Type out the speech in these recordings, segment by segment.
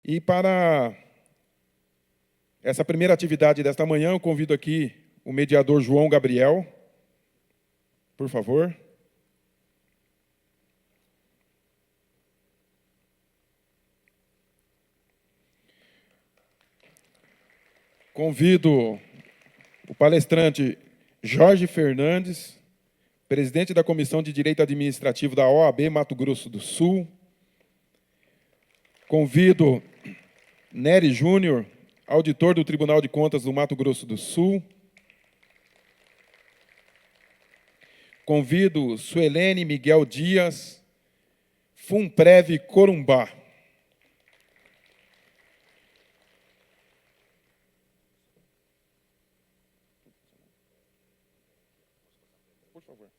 E para essa primeira atividade desta manhã, eu convido aqui o mediador João Gabriel, por favor. Convido o palestrante Jorge Fernandes, presidente da Comissão de Direito Administrativo da OAB Mato Grosso do Sul. Convido Nery Júnior, auditor do Tribunal de Contas do Mato Grosso do Sul. Convido Suelene Miguel Dias, Funprev Corumbá. Por favor.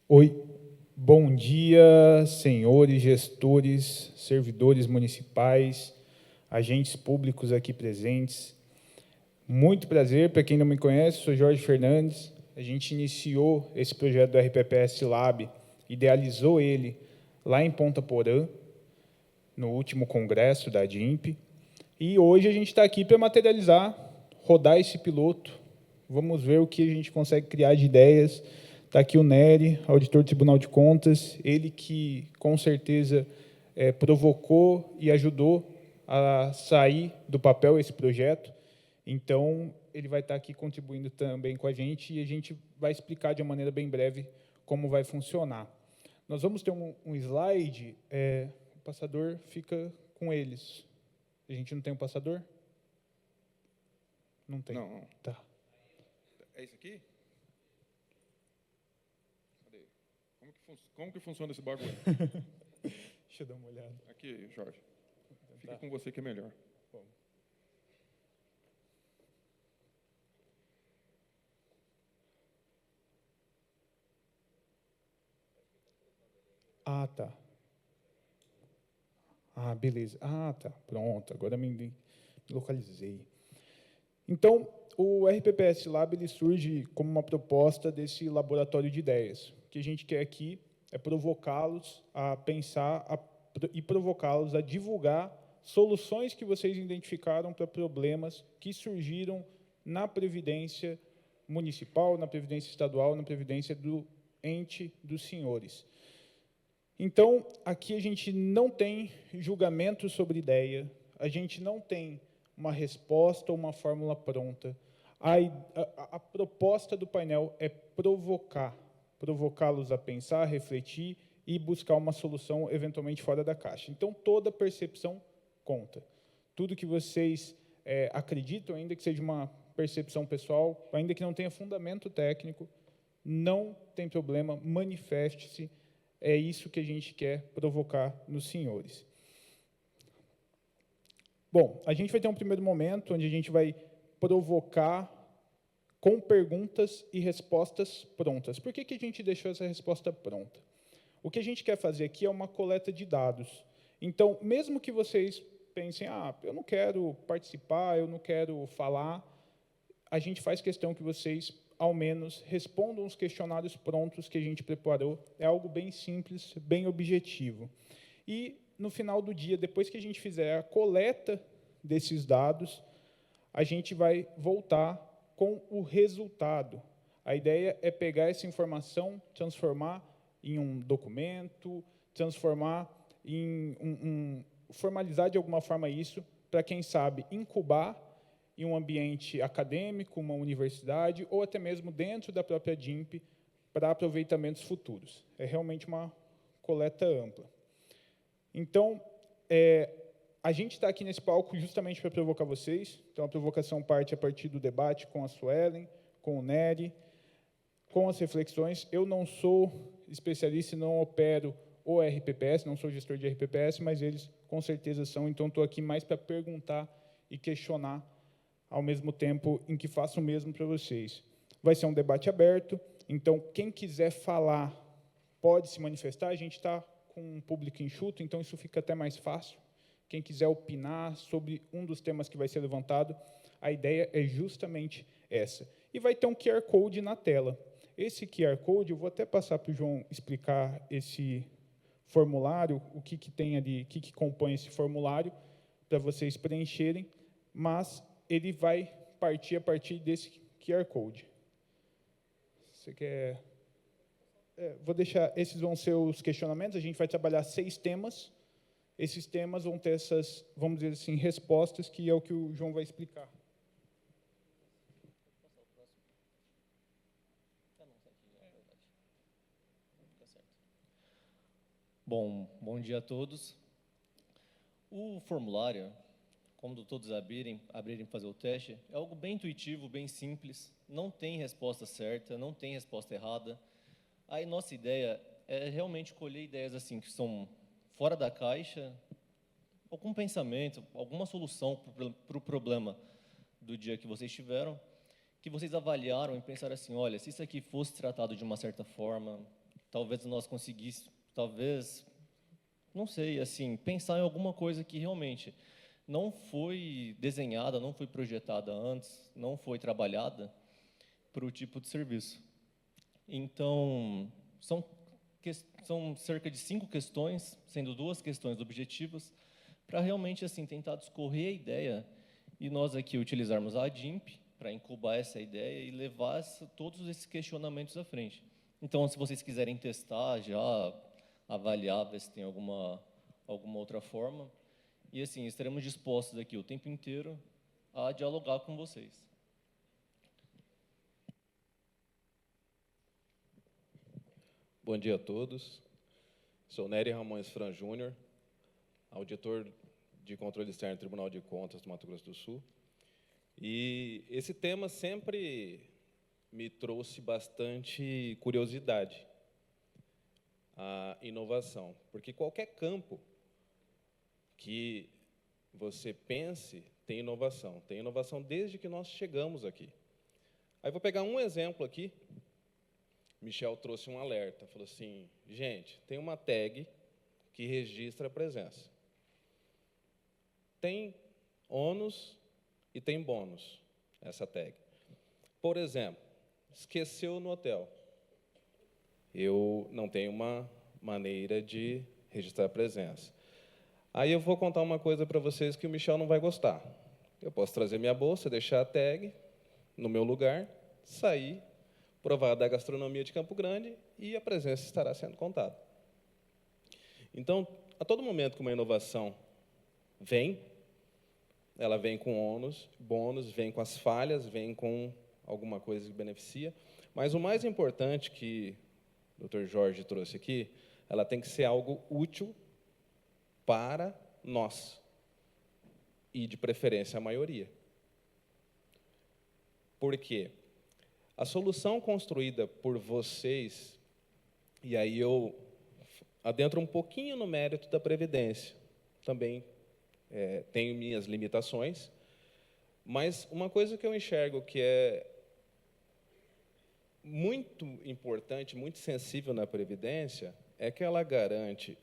Oi, bom dia, senhores gestores, servidores municipais, agentes públicos aqui presentes. Muito prazer, para quem não me conhece, sou Jorge Fernandes. A gente iniciou esse projeto do RPPS Lab, idealizou ele lá em Ponta Porã, no último congresso da DIMP, e hoje a gente está aqui para materializar, rodar esse piloto. Vamos ver o que a gente consegue criar de ideias. Está aqui o Nery, auditor do Tribunal de Contas, ele que, com certeza, provocou e ajudou a sair do papel esse projeto. Então, ele vai estar aqui contribuindo também com a gente e a gente vai explicar de uma maneira bem breve como vai funcionar. Nós vamos ter um slide, o passador fica com eles. A gente não tem um passador? Não tem. Não. Tá. É isso aqui? Como que funciona esse bagulho? Deixa eu dar uma olhada. Aqui, Jorge. Fica com você que é melhor. Bom. Ah, tá. Ah, beleza. Ah, tá. Pronto. Agora me localizei. Então, o RPPS Lab ele surge como uma proposta desse laboratório de ideias. O que a gente quer aqui é provocá-los a pensar e provocá-los a divulgar soluções que vocês identificaram para problemas que surgiram na Previdência Municipal, na Previdência Estadual, na Previdência do ente dos senhores. Então, aqui a gente não tem julgamento sobre ideia, a gente não tem uma resposta ou uma fórmula pronta. A proposta do painel é provocá-los a pensar, a refletir e buscar uma solução eventualmente fora da caixa. Então, toda percepção conta. Tudo que vocês acreditam, ainda que seja uma percepção pessoal, ainda que não tenha fundamento técnico, não tem problema, manifeste-se. É isso que a gente quer provocar nos senhores. Bom, a gente vai ter um primeiro momento onde a gente vai provocar com perguntas e respostas prontas. Por que a gente deixou essa resposta pronta? O que a gente quer fazer aqui é uma coleta de dados. Então, mesmo que vocês pensem, eu não quero participar, eu não quero falar, a gente faz questão que vocês, ao menos, respondam os questionários prontos que a gente preparou. É algo bem simples, bem objetivo. E, no final do dia, depois que a gente fizer a coleta desses dados, a gente vai voltar com o resultado. A ideia é pegar essa informação, transformar em um documento, transformar em formalizar de alguma forma isso, para, quem sabe, incubar em um ambiente acadêmico, uma universidade, ou até mesmo dentro da própria DIMP, para aproveitamentos futuros. É realmente uma coleta ampla. Então, a gente está aqui nesse palco justamente para provocar vocês. Então, a provocação parte a partir do debate com a Suelen, com o Nery, com as reflexões. Eu não sou especialista e não opero o RPPS, não sou gestor de RPPS, mas eles com certeza são, então estou aqui mais para perguntar e questionar ao mesmo tempo em que faço o mesmo para vocês. Vai ser um debate aberto, então quem quiser falar pode se manifestar, a gente está com um público enxuto, então isso fica até mais fácil. Quem quiser opinar sobre um dos temas que vai ser levantado, a ideia é justamente essa. E vai ter um QR Code na tela. Esse QR Code, eu vou até passar para o João explicar esse formulário, o que tem ali, o que compõe esse formulário, para vocês preencherem, mas ele vai partir a partir desse QR Code. Você quer... vou deixar, esses vão ser os questionamentos, a gente vai trabalhar 6 temas, esses temas vão ter essas, vamos dizer assim, respostas, que é o que o João vai explicar. Bom dia a todos. O formulário, quando todos abrirem para fazer o teste, é algo bem intuitivo, bem simples, não tem resposta certa, não tem resposta errada. Aí nossa ideia é realmente colher ideias assim que são fora da caixa, algum pensamento, alguma solução para o problema do dia que vocês tiveram, que vocês avaliaram e pensaram assim, olha, se isso aqui fosse tratado de uma certa forma, talvez nós conseguíssemos, talvez, não sei, assim, pensar em alguma coisa que realmente não foi desenhada, não foi projetada antes, não foi trabalhada para o tipo de serviço. Então, são cerca de 5 questões, sendo 2 questões objetivas, para realmente assim tentar discorrer a ideia e nós aqui utilizarmos a ADIMP para incubar essa ideia e levar todos esses questionamentos à frente. Então, se vocês quiserem testar já, avaliar, ver se tem alguma outra forma, e assim, estaremos dispostos aqui o tempo inteiro a dialogar com vocês. Bom dia a todos. Sou Nery Ramões Fran Júnior, auditor de controle externo do Tribunal de Contas do Mato Grosso do Sul. E esse tema sempre me trouxe bastante curiosidade, a inovação, porque qualquer campo que você pense tem inovação desde que nós chegamos aqui. Aí vou pegar um exemplo aqui. Michel trouxe um alerta, falou assim, gente, tem uma tag que registra a presença. Tem ônus e tem bônus, essa tag. Por exemplo, esqueceu no hotel. Eu não tenho uma maneira de registrar a presença. Aí eu vou contar uma coisa para vocês que o Michel não vai gostar. Eu posso trazer minha bolsa, deixar a tag no meu lugar, sair, provar da gastronomia de Campo Grande e a presença estará sendo contada. Então, a todo momento que uma inovação vem, ela vem com ônus, bônus, vem com as falhas, vem com alguma coisa que beneficia, mas o mais importante que o Dr. Jorge trouxe aqui, ela tem que ser algo útil para nós, e de preferência a maioria. Por quê? A solução construída por vocês, e aí eu adentro um pouquinho no mérito da Previdência, também tenho minhas limitações, mas uma coisa que eu enxergo que é muito importante, muito sensível na Previdência, é que ela garante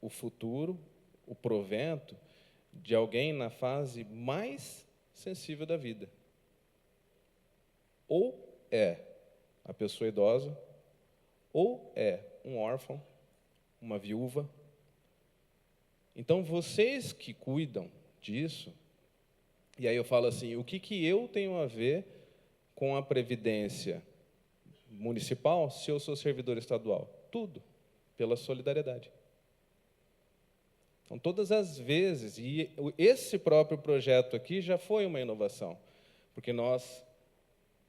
o futuro, o provento de alguém na fase mais sensível da vida. Ou é a pessoa idosa, ou é um órfão, uma viúva. Então, vocês que cuidam disso, e aí eu falo assim, o que eu tenho a ver com a Previdência municipal se eu sou servidor estadual? Tudo, pela solidariedade. Então, todas as vezes, e esse próprio projeto aqui já foi uma inovação, porque nós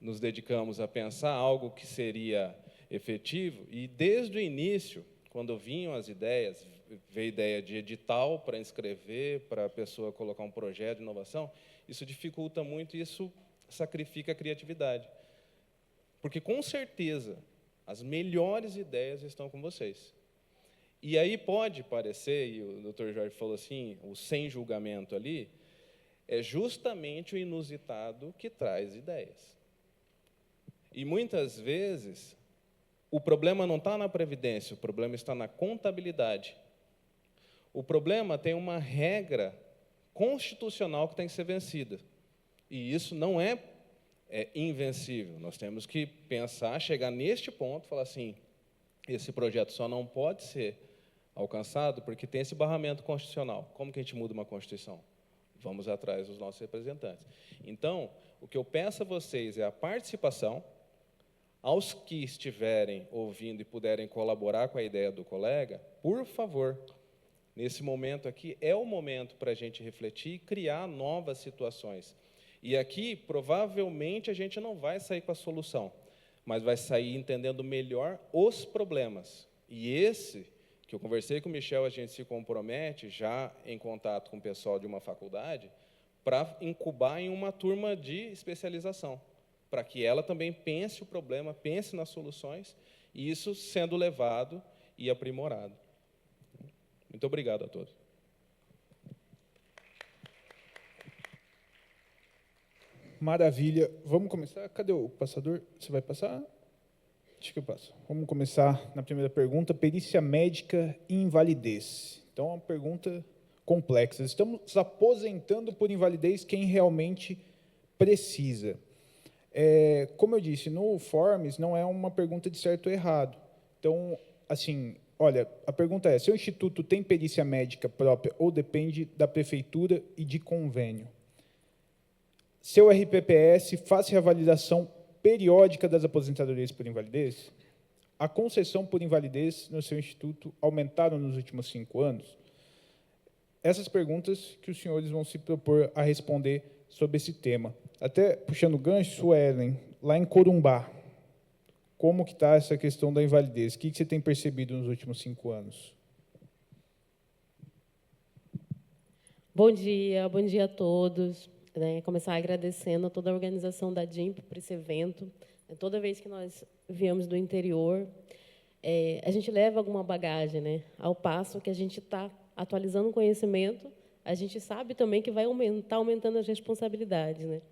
nos dedicamos a pensar algo que seria efetivo, e desde o início, quando vinham as ideias, veio a ideia de edital para inscrever, para a pessoa colocar um projeto de inovação, isso dificulta muito e isso sacrifica a criatividade. Porque, com certeza, as melhores ideias estão com vocês. E aí pode parecer, e o doutor Jorge falou assim, o sem julgamento ali, é justamente o inusitado que traz ideias. E, muitas vezes, o problema não está na previdência, o problema está na contabilidade. O problema tem uma regra constitucional que tem que ser vencida. E isso não é invencível. Nós temos que pensar, chegar neste ponto, falar assim, esse projeto só não pode ser alcançado porque tem esse barramento constitucional. Como que a gente muda uma Constituição? Vamos atrás dos nossos representantes. Então, o que eu peço a vocês é a participação. Aos que estiverem ouvindo e puderem colaborar com a ideia do colega, por favor, nesse momento aqui, é o momento para a gente refletir e criar novas situações. E aqui, provavelmente, a gente não vai sair com a solução, mas vai sair entendendo melhor os problemas. E esse, que eu conversei com o Michel, a gente se compromete, já em contato com o pessoal de uma faculdade, para incubar em uma turma de especialização, para que ela também pense o problema, pense nas soluções, e isso sendo levado e aprimorado. Muito obrigado a todos. Maravilha. Vamos começar? Cadê o passador? Você vai passar? Acho que eu passo. Vamos começar na primeira pergunta, perícia médica e invalidez. Então, é uma pergunta complexa. Estamos aposentando por invalidez quem realmente precisa. Como eu disse, no Forms não é uma pergunta de certo ou errado. Então, assim, olha, a pergunta é, se o Instituto tem perícia médica própria ou depende da Prefeitura e de convênio? Seu RPPS faz reavaliação periódica das aposentadorias por invalidez? A concessão por invalidez no seu Instituto aumentaram nos últimos 5 anos? Essas perguntas que os senhores vão se propor a responder sobre esse tema. Até puxando o gancho, Suelen, lá em Corumbá, como que está essa questão da invalidez? O que você tem percebido nos últimos 5 anos? Bom dia a todos. Começar agradecendo a toda a organização da DIMP por esse evento. Toda vez que nós viemos do interior, a gente leva alguma bagagem, né? Ao passo que a gente está atualizando o conhecimento, a gente sabe também que vai aumentando as responsabilidades, né?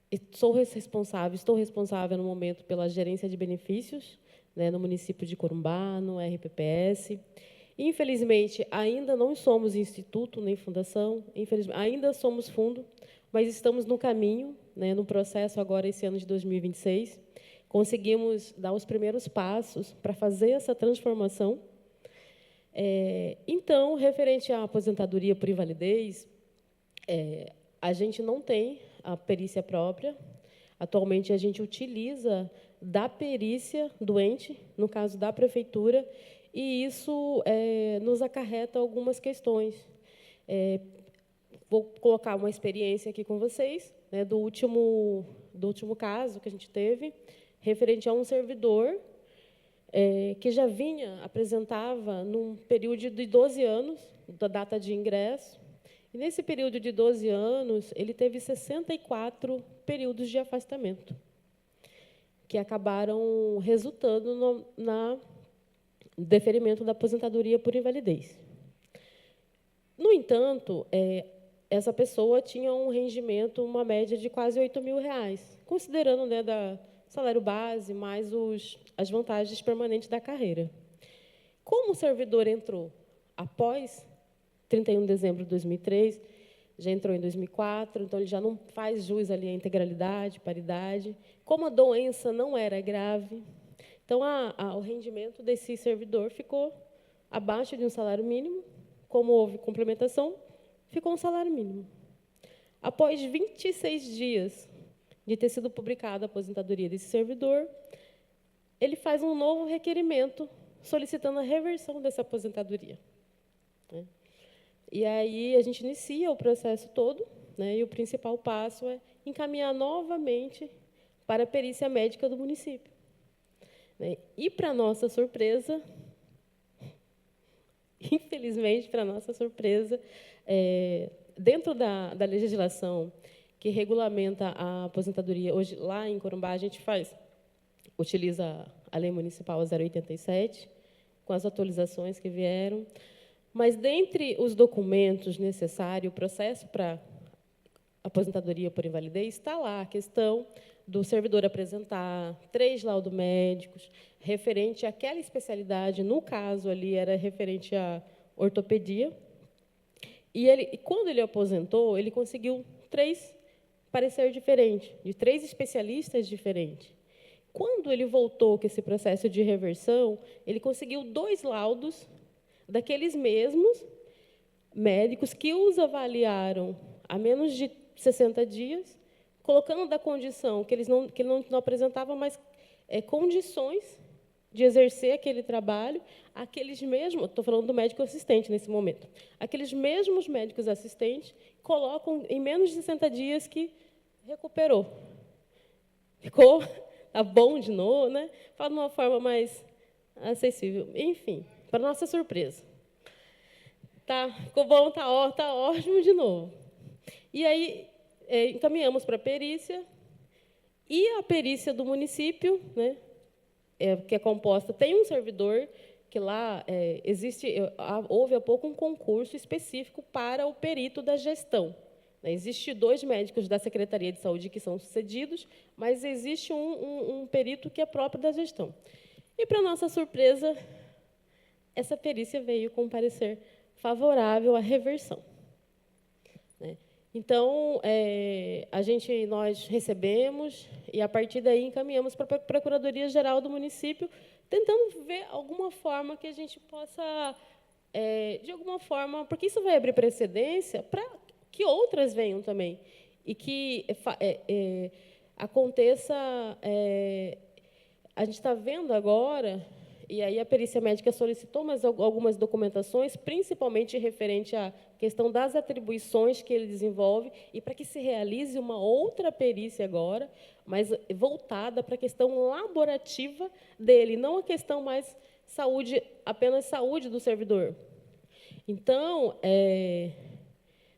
Estou responsável no momento pela gerência de benefícios, né, no município de Corumbá, no RPPS. Infelizmente, ainda não somos instituto nem fundação, ainda somos fundo, mas estamos no caminho, né, no processo agora, esse ano de 2026. Conseguimos dar os primeiros passos para fazer essa transformação. Então, referente à aposentadoria por invalidez, a gente não tem a perícia própria. Atualmente, a gente utiliza da perícia doente, no caso da prefeitura, e isso nos acarreta algumas questões. Vou colocar uma experiência aqui com vocês, né, do último caso que a gente teve, referente a um servidor que já apresentava num período de 12 anos, da data de ingresso, e, nesse período de 12 anos, ele teve 64 períodos de afastamento, que acabaram resultando no deferimento da aposentadoria por invalidez. No entanto, essa pessoa tinha um rendimento, uma média de quase R$8.000, considerando, né, da salário base, mais as vantagens permanentes da carreira. Como o servidor entrou após 31 de dezembro de 2003, já entrou em 2004, então ele já não faz jus ali à integralidade, paridade. Como a doença não era grave, então o rendimento desse servidor ficou abaixo de um salário mínimo. Como houve complementação, ficou um salário mínimo. Após 26 dias de ter sido publicada a aposentadoria desse servidor, ele faz um novo requerimento solicitando a reversão dessa aposentadoria. E aí a gente inicia o processo todo, né, e o principal passo é encaminhar novamente para a perícia médica do município. E, para nossa surpresa, infelizmente, para nossa surpresa, dentro da legislação que regulamenta a aposentadoria, hoje, lá em Corumbá, a gente utiliza a Lei Municipal 087, com as atualizações que vieram. Mas, dentre os documentos necessários, o processo para aposentadoria por invalidez, está lá a questão do servidor apresentar 3 laudos médicos referente àquela especialidade, no caso ali era referente à ortopedia, e quando ele aposentou, ele conseguiu 3 pareceres diferentes, de 3 especialistas diferentes. Quando ele voltou com esse processo de reversão, ele conseguiu 2 laudos daqueles mesmos médicos que os avaliaram há menos de 60 dias, colocando da condição que ele não apresentavam mais condições de exercer aquele trabalho, aqueles mesmos, estou falando do médico assistente nesse momento, aqueles mesmos médicos assistentes colocam em menos de 60 dias que recuperou. Ficou tá bom de novo, né? Fala de uma forma mais acessível. Enfim, para nossa surpresa. Ficou bom, tá ótimo de novo. E aí, encaminhamos para a perícia, e a perícia do município, né, que é composta, tem um servidor, que lá houve há pouco um concurso específico para o perito da gestão. Existem 2 médicos da Secretaria de Saúde que são sucedidos, mas existe um perito que é próprio da gestão. E, para nossa surpresa, essa perícia veio com um parecer favorável à reversão. Então, nós recebemos e, a partir daí, encaminhamos para a Procuradoria-Geral do município, tentando ver alguma forma que a gente possa, de alguma forma, porque isso vai abrir precedência para que outras venham também, e que aconteça... a gente está vendo agora, e aí a perícia médica solicitou algumas documentações, principalmente referente à questão das atribuições que ele desenvolve, e para que se realize uma outra perícia agora, mas voltada para a questão laborativa dele, não a questão mais apenas saúde do servidor. Então,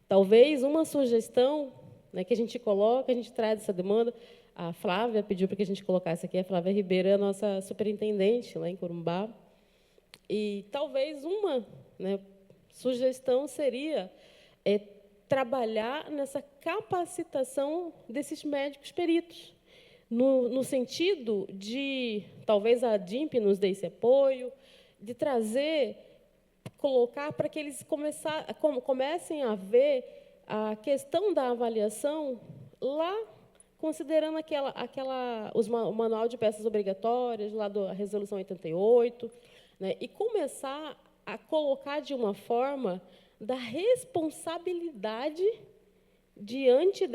talvez uma sugestão, né, que a gente coloca, a gente traz essa demanda. A Flávia pediu para que a gente colocasse aqui, a Flávia Ribeiro é a nossa superintendente lá em Corumbá. E talvez uma, né, sugestão seria trabalhar nessa capacitação desses médicos peritos, no sentido de, talvez a DIMP nos dê esse apoio, de colocar para que eles comecem a ver a questão da avaliação lá, considerando o manual de peças obrigatórias, lá da Resolução 88, né, e começar a colocar de uma forma da responsabilidade diante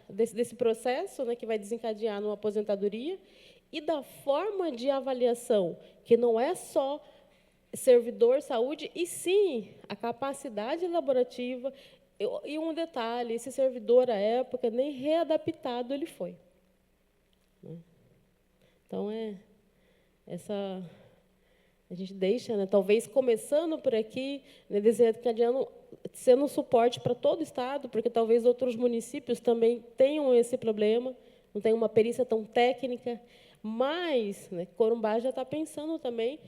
desse processo, né, que vai desencadear numa aposentadoria, e da forma de avaliação, que não é só servidor saúde, e sim a capacidade laborativa. E um detalhe, esse servidor, à época, nem readaptado ele foi. Então, a gente deixa, né, talvez, começando por aqui, né, desencadeando, sendo um suporte para todo o Estado, porque talvez outros municípios também tenham esse problema, não tem uma perícia tão técnica, mas, né, Corumbá já está pensando também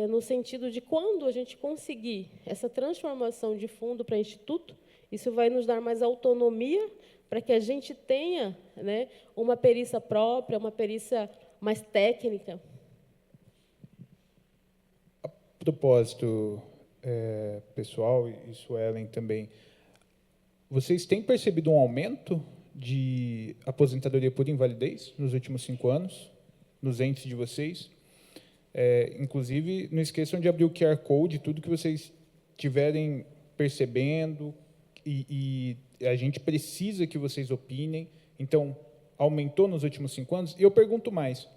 no sentido de, quando a gente conseguir essa transformação de fundo para instituto, isso vai nos dar mais autonomia para que a gente tenha, né, uma perícia própria, uma perícia mais técnica. A propósito, pessoal, e Suelen também, vocês têm percebido um aumento de aposentadoria por invalidez nos últimos 5 anos, nos entes de vocês? Inclusive, não esqueçam de abrir o QR Code, tudo que vocês tiverem percebendo, e a gente precisa que vocês opinem. Então, aumentou nos últimos 5 anos? E eu pergunto mais,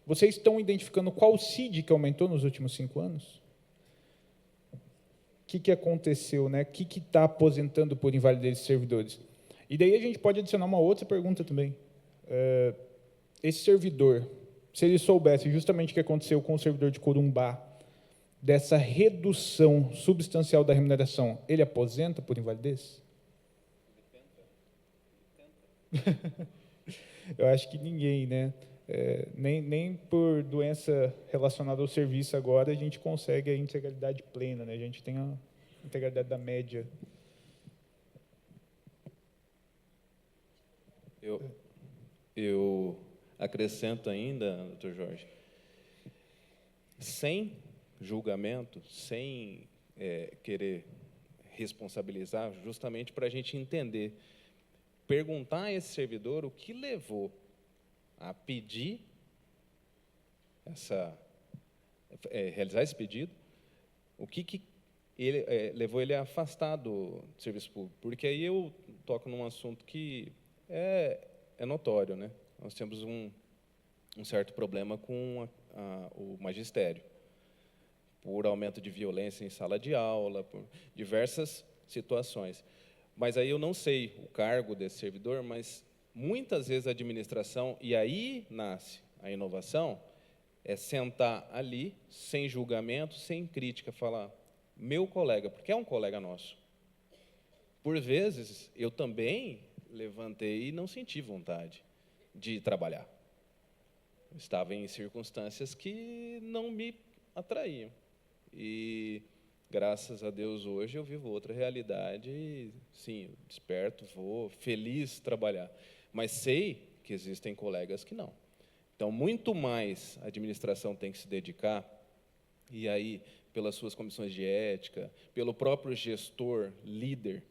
vocês estão identificando qual CID que aumentou nos últimos 5 anos? O que aconteceu, né? O que está aposentando por invalidez de servidores? E daí a gente pode adicionar uma outra pergunta também. Esse servidor, se ele soubesse justamente o que aconteceu com o servidor de Corumbá, dessa redução substancial da remuneração, ele aposenta por invalidez? Eu acho que ninguém, né? Nem por doença relacionada ao serviço agora a gente consegue a integralidade plena, né? A gente tem a integralidade da média. Eu acrescento ainda, doutor Jorge, sem julgamento, sem querer responsabilizar, justamente para a gente entender, perguntar a esse servidor o que levou a pedir realizar esse pedido, o que levou ele a afastar do serviço público. Porque aí eu toco num assunto que é notório, né? Nós temos um certo problema com o magistério, por aumento de violência em sala de aula, por diversas situações. Mas aí eu não sei o cargo desse servidor, mas muitas vezes a administração, e aí nasce a inovação, é sentar ali, sem julgamento, sem crítica, falar, meu colega, porque é um colega nosso. Por vezes, eu também levantei e não senti vontade de trabalhar. Eu estava em circunstâncias que não me atraíam. E, graças a Deus, hoje eu vivo outra realidade e, sim, desperto, vou feliz trabalhar. Mas sei que existem colegas que não. Então, muito mais a administração tem que se dedicar, e aí, pelas suas comissões de ética, pelo próprio gestor, líder,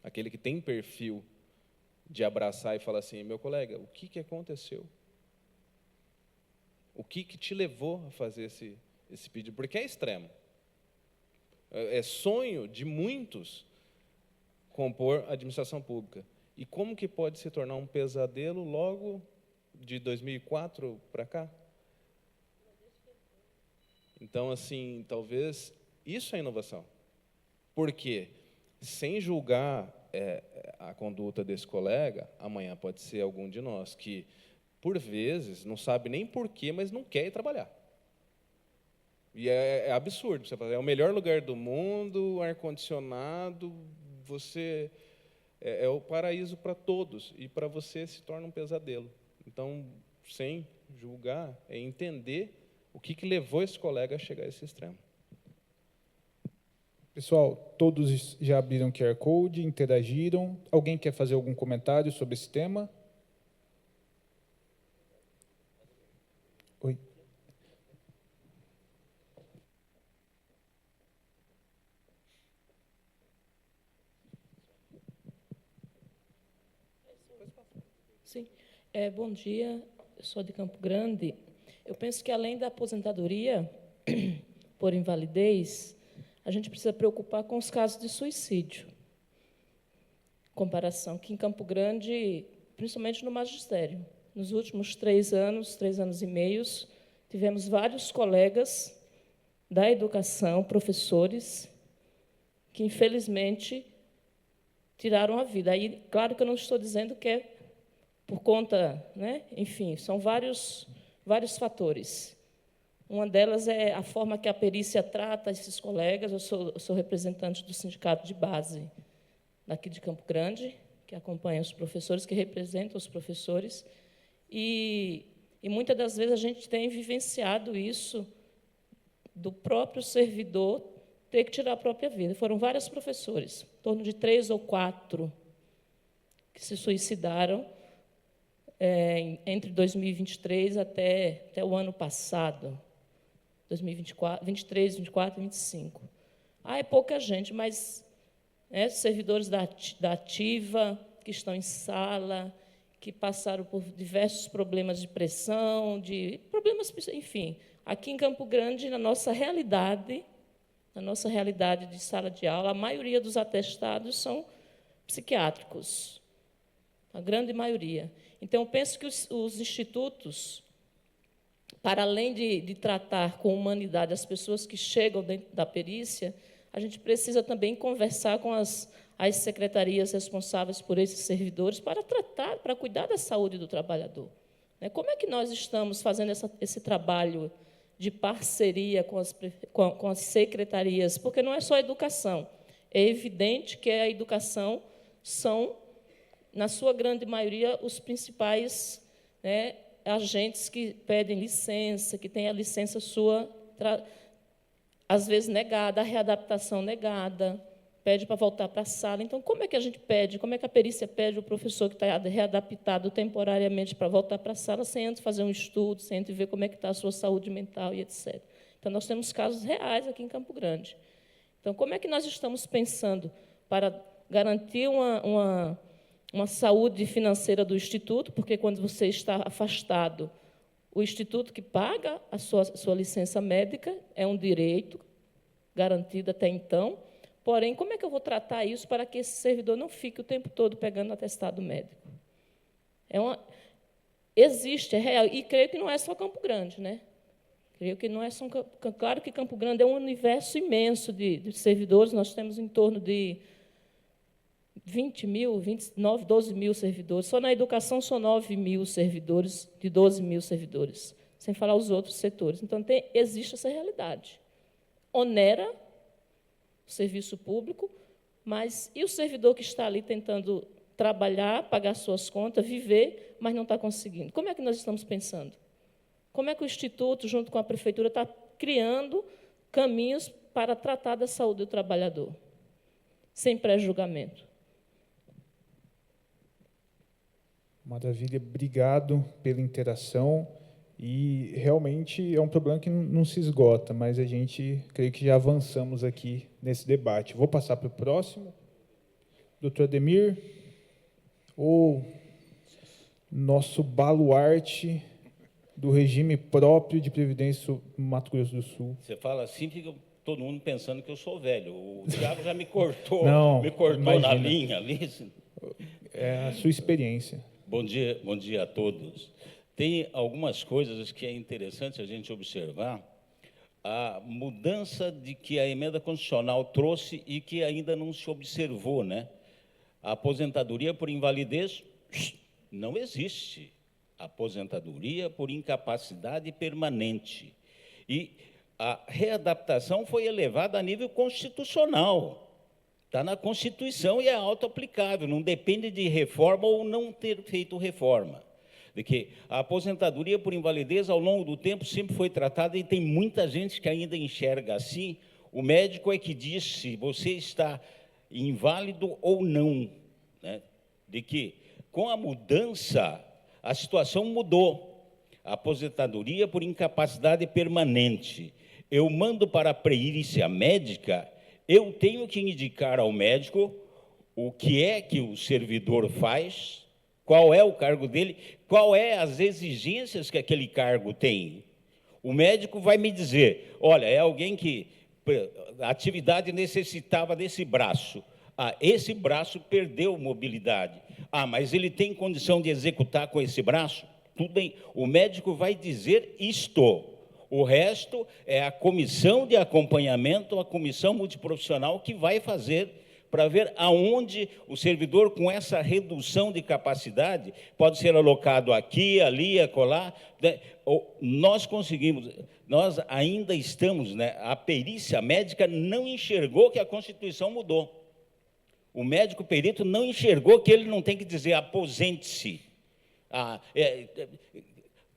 aquele que tem perfil de abraçar e falar assim, meu colega, o que aconteceu? O que te levou a fazer esse pedido? Porque é extremo. É sonho de muitos compor a administração pública. E como que pode se tornar um pesadelo logo de 2004 para cá? Então, assim, talvez isso é inovação. Porque, sem julgar a conduta desse colega, amanhã pode ser algum de nós que, por vezes, não sabe nem porquê, mas não quer ir trabalhar. E é absurdo. Você fala, é o melhor lugar do mundo, ar-condicionado, você é o paraíso para todos, e para você se torna um pesadelo. Então, sem julgar, é entender o que levou esse colega a chegar a esse extremo. Pessoal, todos já abriram o QR Code, interagiram. Alguém quer fazer algum comentário sobre esse tema? Oi. Sim. Bom dia, eu sou de Campo Grande. Eu penso que, além da aposentadoria por invalidez, a gente precisa preocupar com os casos de suicídio. Comparação que, em Campo Grande, principalmente no magistério, nos últimos 3 anos e meio, tivemos vários colegas da educação, professores, que, infelizmente, tiraram a vida. Aí, claro que eu não estou dizendo que é por conta, né? Enfim, são vários fatores. Uma delas é a forma que a perícia trata esses colegas. Eu sou representante do sindicato de base daqui de Campo Grande, que acompanha os professores, que representa os professores, e muitas das vezes a gente tem vivenciado isso do próprio servidor ter que tirar a própria vida. Foram vários professores, em torno de 3 ou 4, que se suicidaram entre 2023 até o ano passado, 2024, 23, 24 e 25. É pouca gente, mas servidores da ativa, que estão em sala, que passaram por diversos problemas de pressão, de problemas, enfim. Aqui em Campo Grande, na nossa realidade de sala de aula, a maioria dos atestados são psiquiátricos, a grande maioria. Então, eu penso que os institutos, para além de tratar com humanidade as pessoas que chegam dentro da perícia, a gente precisa também conversar com as secretarias responsáveis por esses servidores para tratar, para cuidar da saúde do trabalhador. Como é que nós estamos fazendo esse trabalho de parceria com as secretarias? Porque não é só a educação. É evidente que a educação são, na sua grande maioria, os principais agentes que pedem licença, que têm a licença sua, às vezes negada, a readaptação negada, pede para voltar para a sala. Então, como é que a gente pede, como é que a perícia pede o professor que está readaptado temporariamente para voltar para a sala, sem antes fazer um estudo, sem antes ver como é que está a sua saúde mental e etc. Então, nós temos casos reais aqui em Campo Grande. Então, como é que nós estamos pensando para garantir uma saúde financeira do Instituto, porque quando você está afastado, o Instituto que paga a sua licença médica é um direito garantido até então. Porém, como é que eu vou tratar isso para que esse servidor não fique o tempo todo pegando atestado médico? Existe, é real, e creio que não é só Campo Grande, né? Creio que não é só... Claro que Campo Grande é um universo imenso de servidores, nós temos em torno de 20 mil, 29, 12 mil servidores. Só na educação são 9 mil servidores, de 12 mil servidores, sem falar os outros setores. Então, existe essa realidade. Onera o serviço público, mas e o servidor que está ali tentando trabalhar, pagar suas contas, viver, mas não está conseguindo? Como é que nós estamos pensando? Como é que o Instituto, junto com a Prefeitura, está criando caminhos para tratar da saúde do trabalhador, sem pré-julgamento? Maravilha, obrigado pela interação. E, realmente, é um problema que não se esgota, mas a gente, creio que já avançamos aqui nesse debate. Vou passar para o próximo. Doutor Ademir, o nosso baluarte do regime próprio de previdência no Mato Grosso do Sul. Você fala assim, fica todo mundo pensando que eu sou velho. O Thiago já me cortou, Não, me cortou imagina. na linha ali. É a sua experiência. Bom dia a todos. Tem algumas coisas que é interessante a gente observar. A mudança de que a emenda constitucional trouxe e que ainda não se observou, né? A aposentadoria por invalidez não existe. Aposentadoria por incapacidade permanente. E a readaptação foi elevada a nível constitucional. Está na Constituição e é auto-aplicável, não depende de reforma ou não ter feito reforma. De que a aposentadoria por invalidez, ao longo do tempo, sempre foi tratada e tem muita gente que ainda enxerga assim. O médico é que diz se você está inválido ou não, né? De que, com a mudança, a situação mudou. A aposentadoria por incapacidade permanente. Eu mando para a perícia médica, eu tenho que indicar ao médico o que é que o servidor faz, qual é o cargo dele, qual é as exigências que aquele cargo tem. O médico vai me dizer, olha, é alguém que a atividade necessitava desse braço. Ah, esse braço perdeu mobilidade. Ah, mas ele tem condição de executar com esse braço? Tudo bem, o médico vai dizer isto. O resto é a comissão de acompanhamento, a comissão multiprofissional que vai fazer para ver aonde o servidor, com essa redução de capacidade, pode ser alocado aqui, ali, acolá. Nós conseguimos, nós ainda estamos, né, a perícia médica não enxergou que a Constituição mudou. O médico perito não enxergou que ele não tem que dizer aposente-se.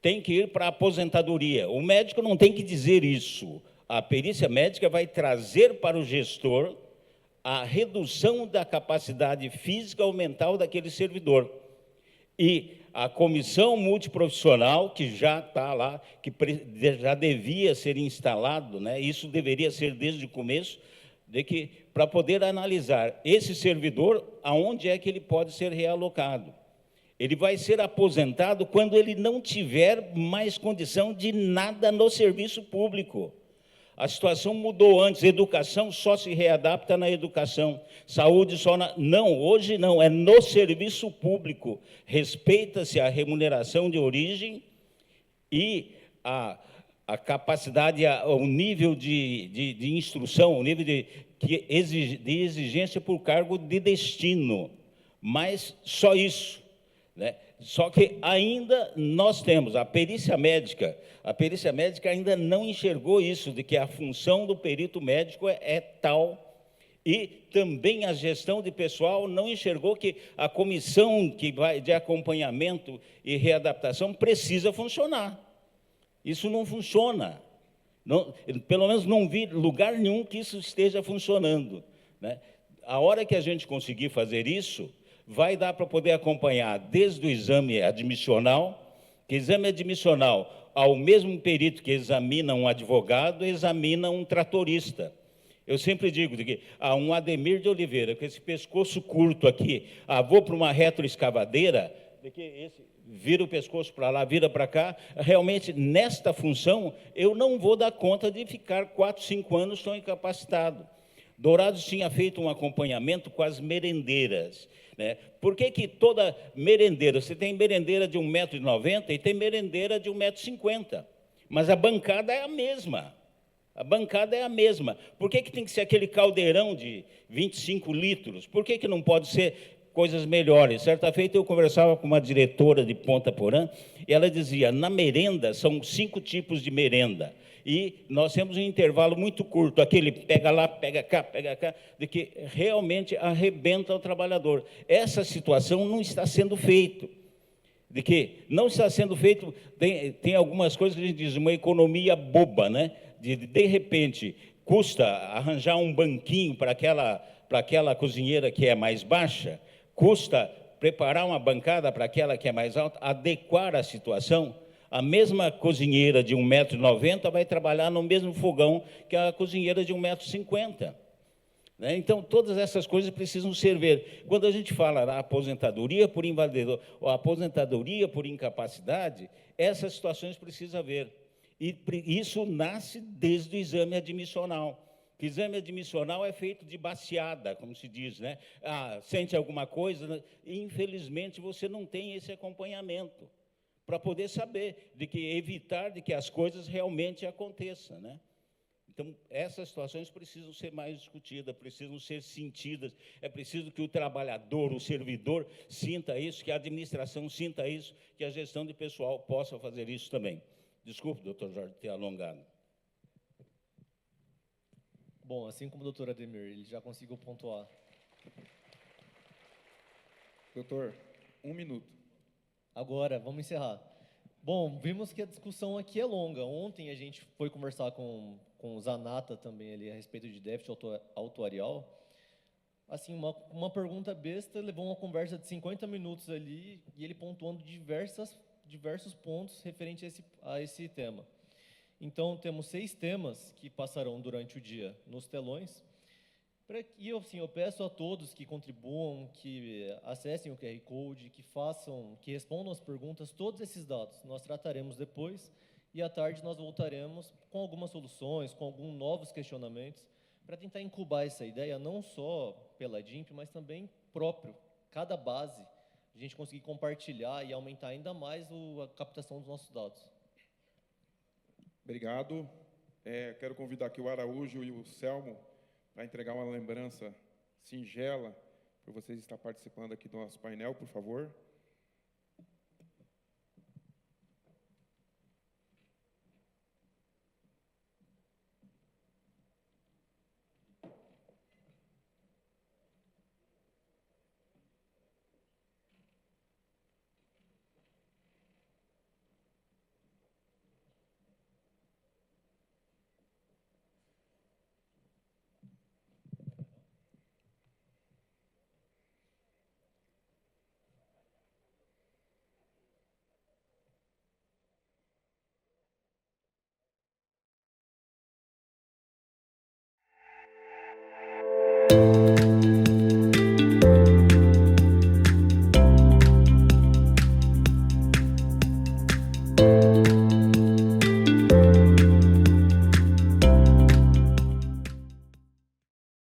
Tem que ir para a aposentadoria. O médico não tem que dizer isso. A perícia médica vai trazer para o gestor a redução da capacidade física ou mental daquele servidor. E a comissão multiprofissional, que já está lá, que já devia ser instalado, né, isso deveria ser desde o começo, de que, para poder analisar esse servidor, aonde é que ele pode ser realocado. Ele vai ser aposentado quando ele não tiver mais condição de nada no serviço público. A situação mudou antes, educação só se readapta na educação, saúde só na... Não, hoje não, é no serviço público. Respeita-se a remuneração de origem e a capacidade, o nível de instrução, o nível de exigência por cargo de destino. Mas só isso, né? Só que ainda nós temos a perícia médica ainda não enxergou isso, de que a função do perito médico é tal, E também a gestão de pessoal não enxergou que a comissão que vai de acompanhamento e readaptação precisa funcionar. Isso não funciona. Não, pelo menos não vi lugar nenhum que isso esteja funcionando, né? A hora que a gente conseguir fazer isso, vai dar para poder acompanhar desde o exame admissional, que exame admissional, ao mesmo perito que examina um advogado, examina um tratorista. Eu sempre digo que um Ademir de Oliveira, com esse pescoço curto aqui, vou para uma retroescavadeira, de que esse vira o pescoço para lá, vira para cá, realmente, nesta função, eu não vou dar conta de ficar 4, 5 anos tão incapacitado. Dourados tinha feito um acompanhamento com as merendeiras, né? Por que toda merendeira, você tem merendeira de 1,90 m e tem merendeira de 1,50 m, mas a bancada é a mesma. A bancada é a mesma. Por que tem que ser aquele caldeirão de 25 litros? Por que não pode ser coisas melhores? Certa feita eu conversava com uma diretora de Ponta Porã, e ela dizia, na merenda, são 5 tipos de merenda, e nós temos um intervalo muito curto, aquele pega lá, pega cá, de que realmente arrebenta o trabalhador. Essa situação não está sendo feita. De que não está sendo feito, tem algumas coisas que a gente diz, uma economia boba, né? De repente, custa arranjar um banquinho para aquela cozinheira que é mais baixa, custa preparar uma bancada para aquela que é mais alta, adequar a situação. A mesma cozinheira de 1,90 m vai trabalhar no mesmo fogão que a cozinheira de 1,50 m. Né? Então, todas essas coisas precisam servir. Quando a gente fala da aposentadoria por invalidez ou aposentadoria por incapacidade, essas situações precisam haver. E isso nasce desde o exame admissional. O exame admissional é feito de baseada, como se diz, né? Sente alguma coisa? Infelizmente, você não tem esse acompanhamento para poder saber, evitar de que as coisas realmente aconteçam, né? Então, essas situações precisam ser mais discutidas, precisam ser sentidas, é preciso que o trabalhador, o servidor, sinta isso, que a administração sinta isso, que a gestão de pessoal possa fazer isso também. Desculpe, doutor Jorge, ter alongado. Bom, assim como o doutor Ademir, ele já conseguiu pontuar. Doutor, 1 minuto. Agora, vamos encerrar. Bom, vimos que a discussão aqui é longa. Ontem a gente foi conversar com o Zanata também ali a respeito de déficit autuarial. Assim, uma pergunta besta levou uma conversa de 50 minutos ali e ele pontuando diversos pontos referentes a esse tema. Então, temos 6 temas que passarão durante o dia nos telões. E eu peço a todos que contribuam, que acessem o QR Code, que respondam as perguntas, todos esses dados nós trataremos depois, e à tarde nós voltaremos com algumas soluções, com alguns novos questionamentos, para tentar incubar essa ideia, não só pela DIMP, mas também próprio, cada base, a gente conseguir compartilhar e aumentar ainda mais a captação dos nossos dados. Obrigado. Quero convidar aqui o Araújo e o Selmo para entregar uma lembrança singela, por vocês estar participando aqui do nosso painel, por favor.